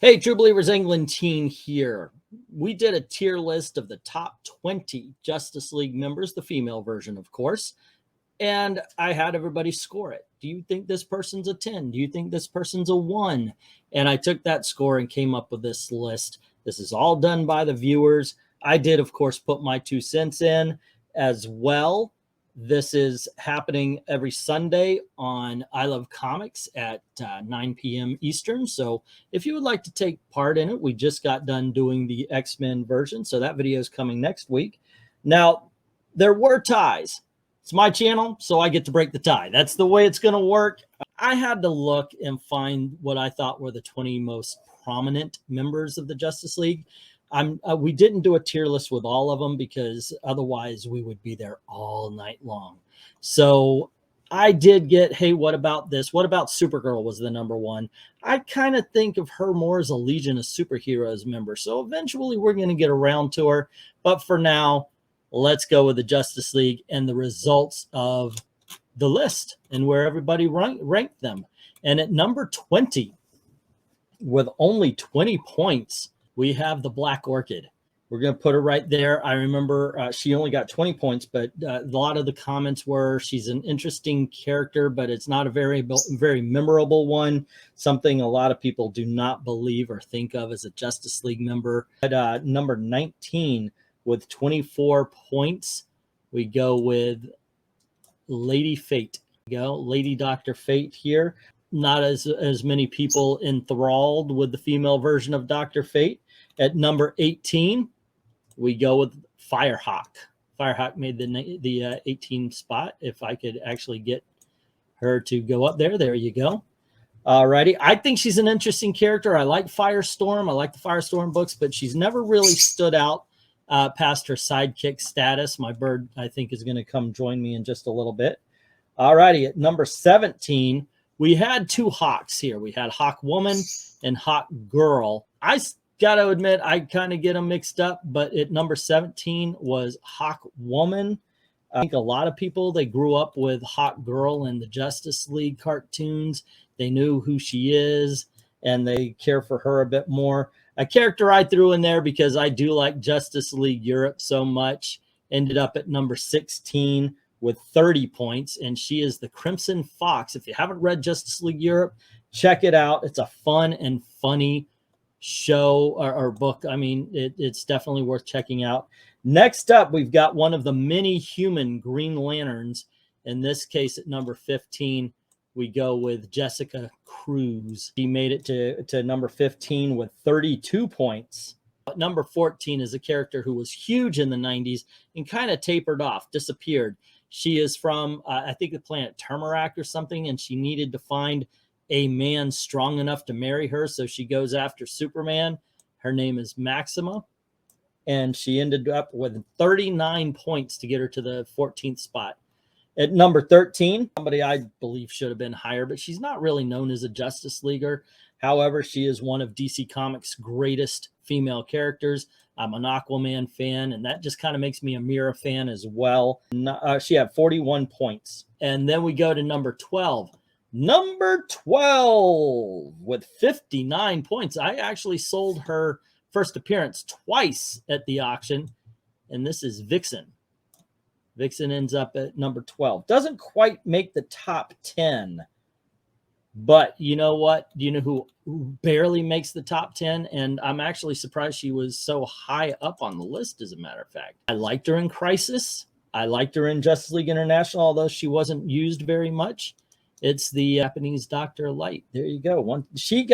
Hey, True Believers England team here. We did a tier list of the top 20 Justice League members, the female version, of course, and I had everybody score it. Do you think this person's a 10? Do you think this person's a 1? And I took that score and came up with this list. This is all done by the viewers. I did, of course, put my 2 cents in as well. This is happening every Sunday on I Love Comics at 9 p.m. Eastern. So if you would like to take part in it, we just got done doing the X-Men version. So that video is coming next week. Now, there were ties. It's my channel, so I get to break the tie. That's the way it's going to work. I had to look and find what I thought were the 20 most prominent members of the Justice League. We didn't do a tier list with all of them because otherwise we would be there all night long. So I did get, hey, what about this? What about Supergirl was the number 1? I kind of think of her more as a Legion of Superheroes member. So eventually we're going to get around to her. But for now, let's go with the Justice League and the results of the list and where everybody ranked them. And at number 20, with only 20 points, we have the Black Orchid. We're going to put her right there. I remember she only got 20 points, but a lot of the comments were she's an interesting character, but it's not a very memorable one. Something a lot of people do not believe or think of as a Justice League member. At number 19 with 24 points, we go with Lady Fate. Lady Dr. Fate here. Not as many people enthralled with the female version of Dr. Fate. At number 18, we go with Firehawk. Firehawk made the 18 spot. If I could actually get her to go up there. There you go. Alrighty. I think she's an interesting character. I like Firestorm. I like the Firestorm books, but she's never really stood out past her sidekick status. My bird, I think, is going to come join me in just a little bit. Alrighty. At number 17, we had 2 Hawks here. We had Hawk Woman and Hawk Girl. I got to admit, I kind of get them mixed up, but at number 17 was Hawk Woman. I think a lot of people, they grew up with Hawk Girl in the Justice League cartoons. They knew who she is, and they care for her a bit more. A character I threw in there because I do like Justice League Europe so much, ended up at number 16 with 30 points, and she is the Crimson Fox. If you haven't read Justice League Europe, check it out. It's a fun and funny show or book. I mean, it's definitely worth checking out. Next up, we've got one of the many human Green Lanterns. In this case, at number 15, we go with Jessica Cruz. She made it to number 15 with 32 points. Number 14 is a character who was huge in the 90s and kind of tapered off, disappeared. She is from, I think, the planet Turmeric or something, and she needed to find a man strong enough to marry her, so she goes after Superman. Her name is Maxima, and she ended up with 39 points to get her to the 14th spot. At number 13, somebody I believe should have been higher, but she's not really known as a Justice Leaguer. However, she is one of DC Comics' greatest female characters. I'm an Aquaman fan, and that just kind of makes me a Mira fan as well. She had 41 points. And then we go to number 12. Number 12 with 59 points. I actually sold her first appearance twice at the auction, and this is Vixen. Vixen ends up at number 12. Doesn't quite make the top 10, but you know what? You know who barely makes the top 10? And I'm actually surprised she was so high up on the list, as a matter of fact. I liked her in Crisis. I liked her in Justice League International, although she wasn't used very much. It's the Japanese Dr. Light. There you go. She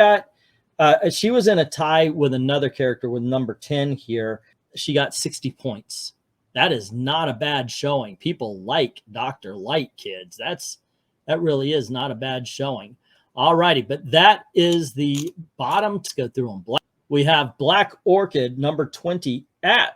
was in a tie with another character with number 10 here. She got 60 points. That is not a bad showing. People like Dr. Light, kids. That really is not a bad showing. All righty, but that is the bottom. Let's go through them. We have Black Orchid, number 20,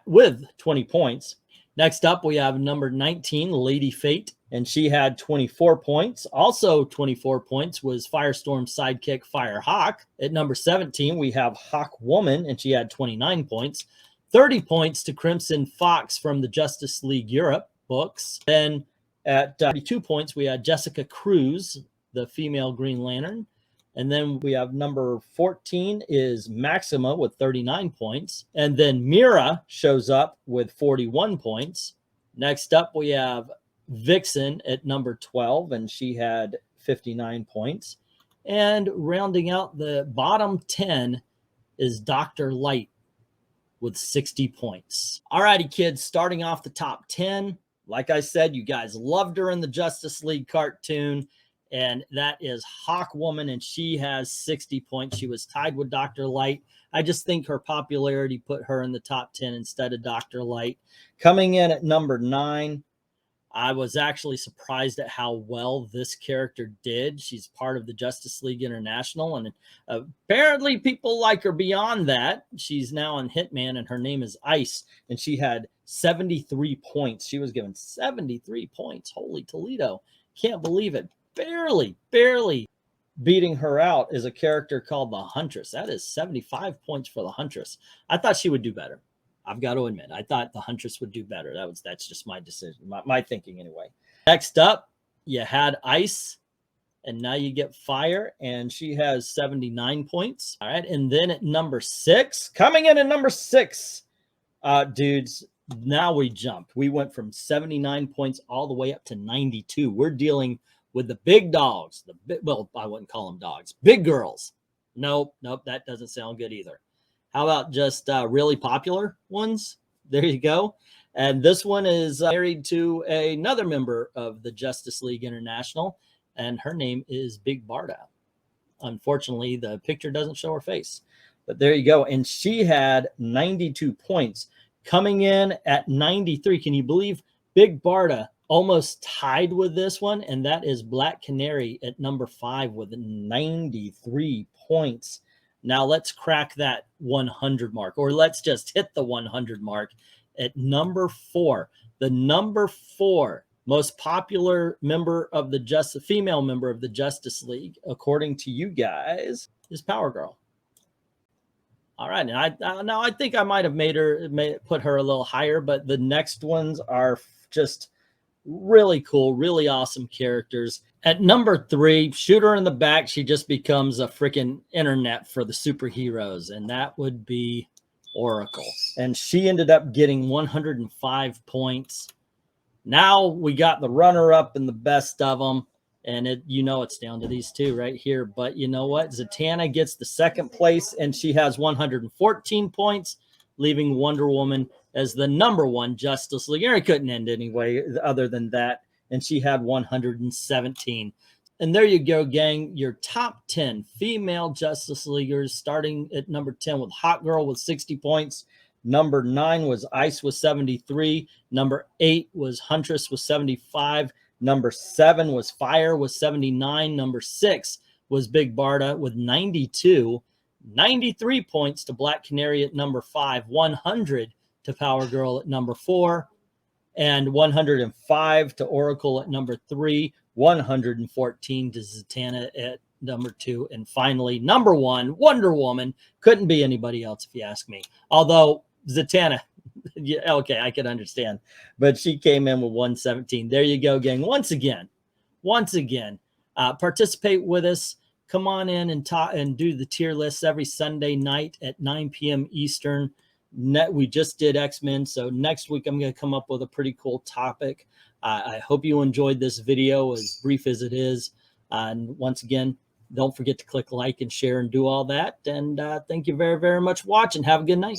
with 20 points. Next up, we have number 19, Lady Fate, and she had 24 points. Also 24 points was Firestorm's sidekick, Firehawk. At number 17, we have Hawk Woman, and she had 29 points. 30 points to Crimson Fox from the Justice League Europe books. Then at 32 points, we had Jessica Cruz, the female Green Lantern. And then we have number 14 is Maxima with 39 points. And then Mira shows up with 41 points. Next up, we have Vixen at number 12, and she had 59 points. And rounding out the bottom 10 is Dr. Light with 60 points. All righty, kids, starting off the top 10. Like I said, you guys loved her in the Justice League cartoon, and that is Hawkwoman, and she has 60 points. She was tied with Dr. Light. I just think her popularity put her in the top 10 instead of Dr. Light. Coming in at number 9, I was actually surprised at how well this character did. She's part of the Justice League International, and apparently people like her beyond that. She's now on Hitman, and her name is Ice, and she had 73 points. She was given 73 points. Holy Toledo. Can't believe it. Barely beating her out is a character called the Huntress. That is 75 points for the Huntress. I thought she would do better. I've got to admit, I thought the Huntress would do better. That's just my decision, my thinking anyway. Next up, you had Ice, and now you get Fire, and she has 79 points. All right, and then at number 6, coming in at number 6, dudes, now we jumped. We went from 79 points all the way up to 92. We're dealing with the big dogs. Well, I wouldn't call them dogs. Big girls. Nope, that doesn't sound good either. How about just really popular ones? There you go. And this one is married to another member of the Justice League International, and her name is Big Barda. Unfortunately, the picture doesn't show her face, but there you go. And she had 92 points. Coming in at 93, can you believe Big Barda almost tied with this one? And that is Black Canary at number 5 with 93 points. Now let's crack that 100 mark, or let's just hit the 100 mark at number 4. The number 4 most popular member of the female member of the Justice League, according to you guys, is Power Girl. All right, and I think I might have put her a little higher, but the next ones are just really cool, really awesome characters. At number 3, shoot her in the back. She just becomes a freaking internet for the superheroes, and that would be Oracle. And she ended up getting 105 points. Now we got the runner-up and the best of them, and it's down to these two right here. But you know what? Zatanna gets the second place, and she has 114 points, leaving Wonder Woman as the number 1 Justice League. It couldn't end anyway other than that. And she had 117. And there you go, gang. Your top 10 female Justice Leaguers, starting at number 10 with Hot Girl with 60 points. Number 9 was Ice with 73. Number 8 was Huntress with 75. Number 7 was Fire with 79. Number 6 was Big Barda with 92. 93 points to Black Canary at number 5. 100 to Power Girl at number 4. And 105 to Oracle at number 3, 114 to Zatanna at number 2, and finally, number 1, Wonder Woman. Couldn't be anybody else if you ask me. Although Zatanna, yeah, okay, I could understand, but she came in with 117. There you go, gang. Once again, participate with us. Come on in and do the tier lists every Sunday night at 9 p.m. Eastern. We just did X-Men, so next week I'm going to come up with a pretty cool topic. I hope you enjoyed this video, as brief as it is. And once again, don't forget to click like and share and do all that. And thank you very, very much for watching. Have a good night.